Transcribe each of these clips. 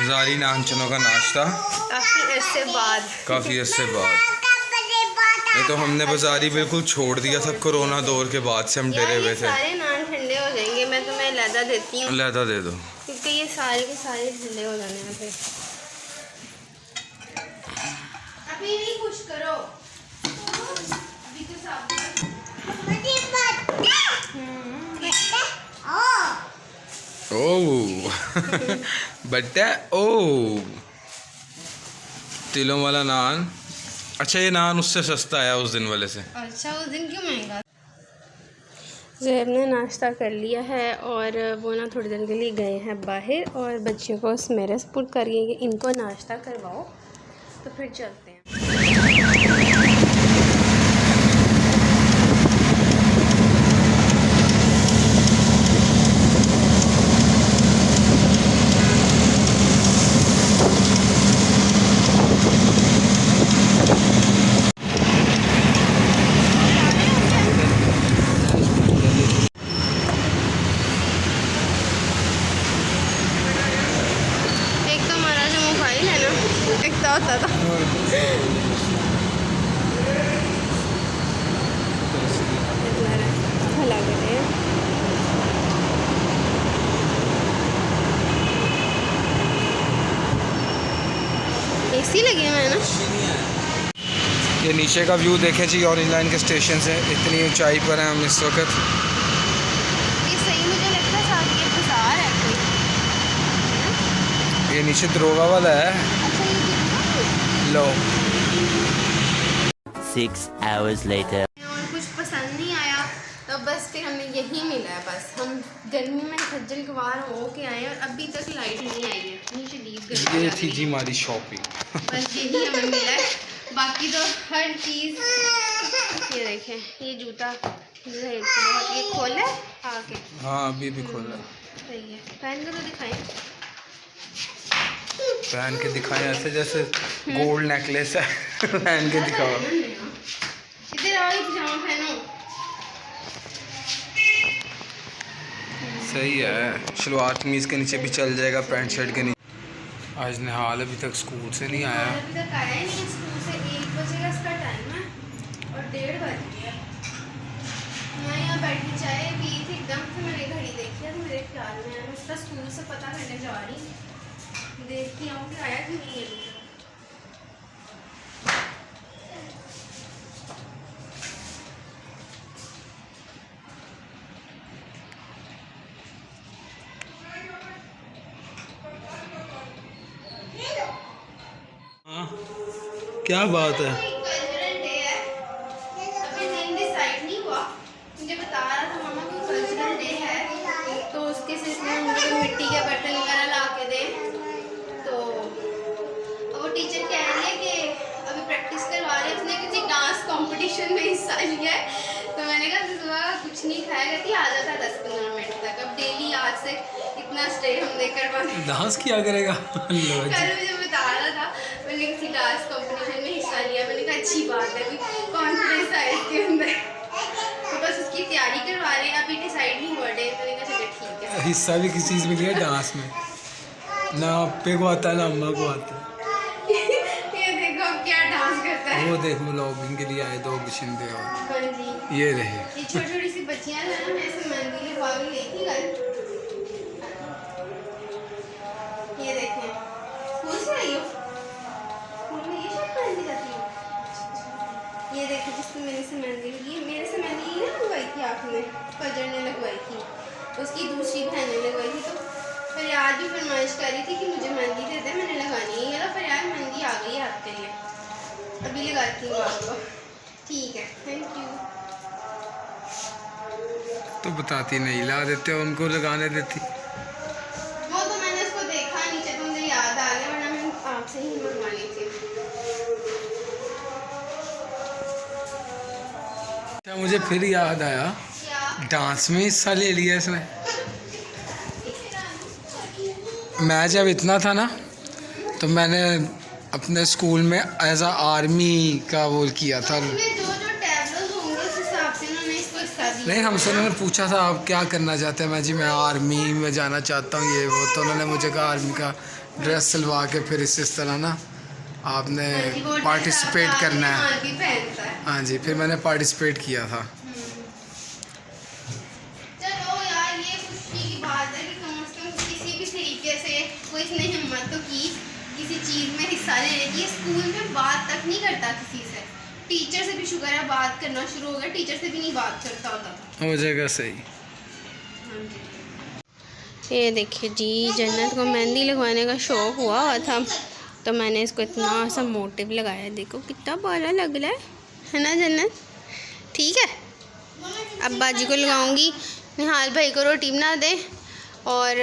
ज़ारी नानचनों का नाश्ता काफ़ी अरसे बाद। नहीं तो हमने बाजारी बिल्कुल छोड़ दिया था कोरोना दौर के बाद से, हम डरे हुए थे। सारे नान ठंडे हो जाएंगे, मैं तुम्हें लहदा देती हूँ। लहदा दे दो क्योंकि ये सारे के सारे ठंडे हो जाने हैं। फिर अभी नहीं खुश करो, अभी तो साफ बट्टा ओ तिलों वाला नान। अच्छा, ये नान उससे सस्ता आया उस दिन वाले से। अच्छा, उस दिन क्यों महंगा? ज़ैब ने नाश्ता कर लिया है और वो ना थोड़ी देर के लिए गए हैं बाहर, और बच्चियों को मेरे सपुर्द करिए कि इनको नाश्ता करवाओ, तो फिर चलते हैं। होता था भला करे। एसी लगे हुए हैं ना। ये नीचे का व्यू देखें जी, ऑरेंज लाइन के स्टेशन से। इतनी ऊंचाई पर हैं हम इस वक्त। ये सही मुझे लगता है साथ ये बाजार है कोई। ये नीचे दरोगा वाला है। अच्छा, ये लो 6 hours later. और कुछ पसंद नहीं आया तो बस फिर हमें यही मिला है। बस हम गर्मी में खज्जल ख्वार हो के आए और अभी तक लाइट नहीं आई है, इतनी शदीद गर्मी। ये थी जी हमारी शॉपिंग। बस यही हमें मिला है, बाकी तो हर चीज़। ये देखें, ये जूता ये खोला है आके। हाँ, अभी भी खोला। सही है, पहन कर तो दिखाएं। पहन के दिखाएं ऐसे जैसे गोल्ड नेकलेस है। पहन के दिखाओ। इधर आओ, पजामा पहनो। सही है, शलवार कमीज़ के नीचे भी चल जाएगा, पैंट शर्ट के नीचे। आज निहाल अभी तक स्कूल से नहीं आया। अभी तक आया ही नहीं स्कूल से। 1 बजे का इसका टाइम है और 1:30 बज गया। मैं यहाँ बैठी चाय पी थी, एकदम से मैंने घड़ी देखी तो मेरे ख्याल में मैं उसका स्कूल से पता करने जा रही, देखती हूँ कि आया कि नहीं है। हाँ, क्या बात है? कल्चरल डे है, अभी दिन डिसाइड नहीं हुआ। मुझे बता रहा था मामा को कल्चरल डे है, तो उसके सिलसिले में मुझे मिट्टी के बर्तन वगैरह ला के दे। तो वो टीचर कह रही है कि अभी प्रैक्टिस करवा रहे हैं, उसने किसी डांस कंपटीशन में हिस्सा लिया है। तो मैंने कहा सुबह कुछ नहीं खाया करती, आ जाता 10-15 मिनट तक। अब डेली आज से इतना स्टे हम लेकर डांस किया करेगा। कल मुझे बता रहा था, मैंने किसी डांस कंपटीशन में हिस्सा लिया। मैंने कहा अच्छी बात है, कोई कॉन्फिडेंस है इसके अंदर। तो बस उसकी तैयारी करवा रहे हैं, अभी डिसाइड नहीं हुआ डे। मैंने कहा चलो ठीक है। हिस्सा भी किस चीज़ में लिया? डांस में। ना अप्पे को आता है ना अम्मा को आता है। ये देखो अब क्या डांस करता है। वो देखो लॉगिंग के लिए आए 2 बशिंदे और जी। ये रहे। ये छोटी छोटी सी बच्चियां हैं ना, मैं ऐसे मेहंदी लिखवा के गई थी कल। ये देखें, स्कूल से आई हो, स्कूल में ये शर्ट पहन के जाती हो। ये देखो जिसने मेरे से मेहंदी ली, मेरे से मेहंदी ना लगवाई थी आपने, फजर ने लगवाई थी, उसकी दूसरी बहन ने लगवाई थी। तो फरियाद भी फरमाइश कर रही थी कि मुझे मेहंदी दे दे, मैंने लगानी है। ये लो फरियाद, मेहंदी आ गई है आपके लिए, अभी लगाती हूँ आपको। ठीक है, थैंक यू। तो बताती नहीं, ला देते हो उनको लगाने देती। वो तो मैंने उसको देखा नीचे तो मुझे याद आ गया, वरना मैं आपसे ही मंगवानी थी। क्या मुझे फिर याद आया, क्या? डांस में हिस्सा ले लिया इसने। मैं जब इतना था ना तो मैंने अपने स्कूल में एज आ आर्मी का वो किया था। जो जो टैबलेट होंगे उस हिसाब से उन्होंने इसको हिस्सा नहीं, हमसे उन्होंने पूछा था आप क्या करना चाहते हैं। मैं जी मैं आर्मी में जाना चाहता हूँ ये वो। तो उन्होंने मुझे कहा आर्मी का ड्रेस सिलवा के फिर इस तरह ना आपने पार्टिसिपेट करना है। हाँ जी, फिर मैंने पार्टिसिपेट किया था। चलो यार, ये खुशी की बात है कि कम से कम किसी भी तरीके से कोई इसने हिम्मत तो की किसी चीज़ में हिस्सा लेने की। स्कूल में बात तक नहीं करता किसी से, टीचर से भी शुक्र है बात करना शुरू हो गया, टीचर से भी नहीं बात करता होता था। हो जाएगा सही। ये देखिए जी, जन्नत को मेहंदी लगवाने का शौक़ हुआ था तो मैंने इसको इतना सा मोटिव लगाया। देखो कितना प्यारा लग रहा है ना जन्नत? ठीक है, अब बाजी को लगाऊंगी, निहाल भाई को रोटी बना दे और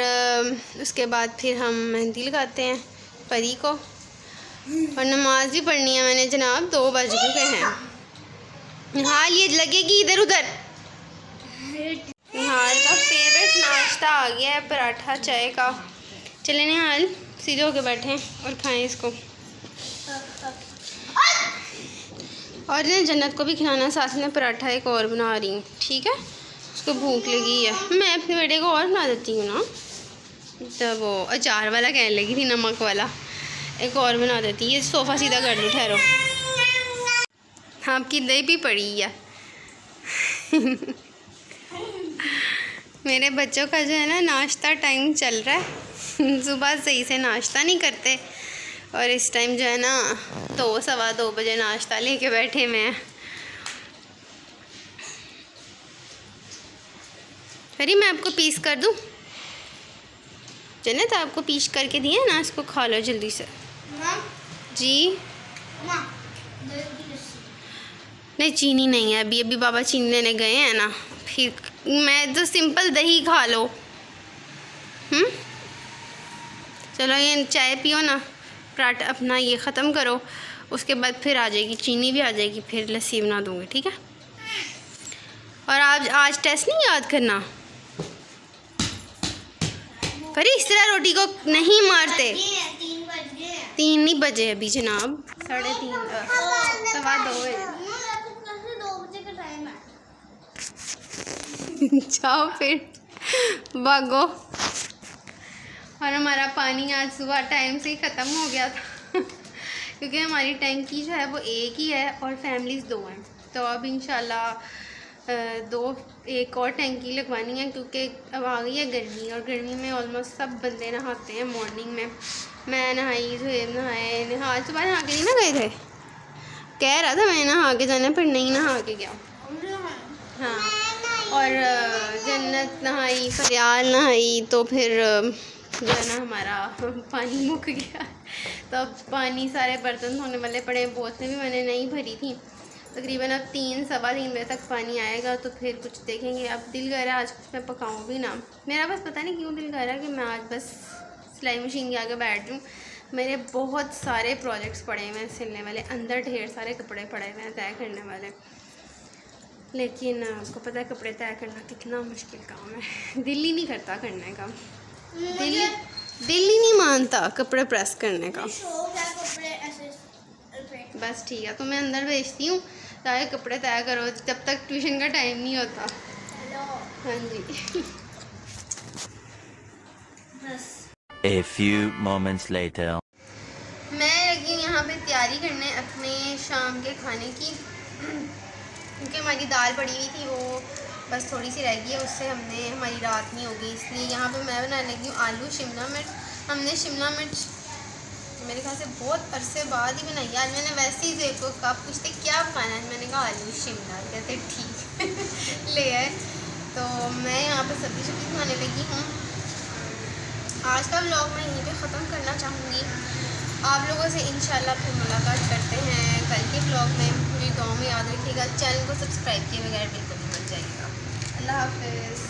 उसके बाद फिर हम मेहंदी लगाते हैं परी को। और नमाज भी पढ़नी है मैंने जनाब, 2 बज चुके हैं। निहाल ये लगेगी इधर उधर। निहाल का फेवरेट नाश्ता आ गया है, पराठा चाय का। चले निहाल, सीधे होके बैठें और खाएं इसको। और ना जन्नत को भी खिलाना, साथ में पराठा एक और बना रही हूँ, ठीक है? उसको भूख लगी है। मैं अपने बेटे को और बना देती हूँ ना, तो वो अचार वाला कहने लगी थी, नमक वाला, एक और बना देती। ये सोफ़ा सीधा कर लो, ठहरो। आपकी दही भी पड़ी है। मेरे बच्चों का जो है ना नाश्ता टाइम चल रहा है। सुबह सही से नाश्ता नहीं करते और इस टाइम जो है ना 2 सवा 2 बजे नाश्ता लेके बैठे हुए हैं। अरे मैं आपको पीस कर दूँ? जन्नत आपको पीस करके दिए ना, इसको खा लो जल्दी से। जी नहीं, चीनी नहीं है अभी, बाबा चीनी लेने गए हैं ना। फिर मैं तो सिंपल दही खा लो। चलो ये चाय पियो ना, पराठा अपना ये ख़त्म करो, उसके बाद फिर आ जाएगी चीनी भी आ जाएगी, फिर लस्सी बना दूँगी, ठीक है? और आज टेस्ट नहीं याद करना। पर इस तरह रोटी को नहीं मारते। 3 नहीं बजे अभी जनाब, 3:30 सवा 2 बजे। जाओ फिर भागो। और हमारा पानी आज सुबह टाइम से ही ख़त्म हो गया था क्योंकि हमारी टैंकी जो है वो एक ही है और फैमिलीज़ 2 हैं। तो अब इंशाल्लाह एक और टैंकी लगवानी है क्योंकि अब आ गई है गर्मी, और गर्मी में ऑलमोस्ट सब बंदे नहाते हैं मॉर्निंग में। मैं नहाई, सुहेब नहाए, निहाल सुबह नहा के नहीं ना गए थे, कह रहा था मैं नहा के जाना, पर नहीं नहा के गया। हाँ, और जन्नत नहाई, फरियाल नहाई, तो फिर जो है ना हमारा पानी मुक गया। तो अब पानी सारे बर्तन धोने वाले पड़े, बोतलें भी मैंने नहीं भरी थी। तकरीबन अब 3 सवा 3 बजे तक पानी आएगा तो फिर कुछ देखेंगे। अब दिल कर रहा है आज कुछ मैं पकाऊँ भी ना। मेरा बस पता नहीं क्यों दिल कर रहा है कि मैं आज बस सिलाई मशीन के आगे बैठ जाऊँ। मेरे बहुत सारे प्रोजेक्ट्स पड़े हुए हैं सिलने वाले, अंदर ढेर सारे कपड़े पड़े हुए हैं तय करने वाले, लेकिन आपको पता है कपड़े तय करना कितना मुश्किल काम है। दिल ही नहीं करता करने का, दिल ही नहीं मानता कपड़े प्रेस करने का। बस ठीक है, तो मैं अंदर भेजती हूँ ताकि कपड़े तय करो, जब तक ट्यूशन का टाइम नहीं होता। हाँ जी। A few moments later. मैं लगी हूँ यहाँ पे तैयारी करने अपने शाम के खाने की, क्योंकि हमारी दाल पड़ी हुई थी वो बस थोड़ी सी रह गई है, उससे हमारी रात नहीं होगी, इसलिए यहाँ पे मैं बनाने लगी हूँ आलू शिमला मिर्च। हमने शिमला मिर्च मेरे ख्याल से बहुत अरसे बाद ही बनाई। आज मैंने वैसे ही देखो आप पूछते क्या बनाना है, मैंने कहा आलू शिमला, कहते ठीक ले आए। तो मैं यहाँ पे सब्ज़ी बनाने लगी हूँ। आज का व्लॉग मैं यहीं पे ख़त्म करना चाहूँगी। आप लोगों से इंशाल्लाह फिर मुलाकात करते हैं कल के व्लॉग में। मुझे दुआ में याद रखिएगा, चैनल को सब्सक्राइब किए बगैर बिल्कुल नहीं मत जाइएगा। अल्लाह हाफ़िज़।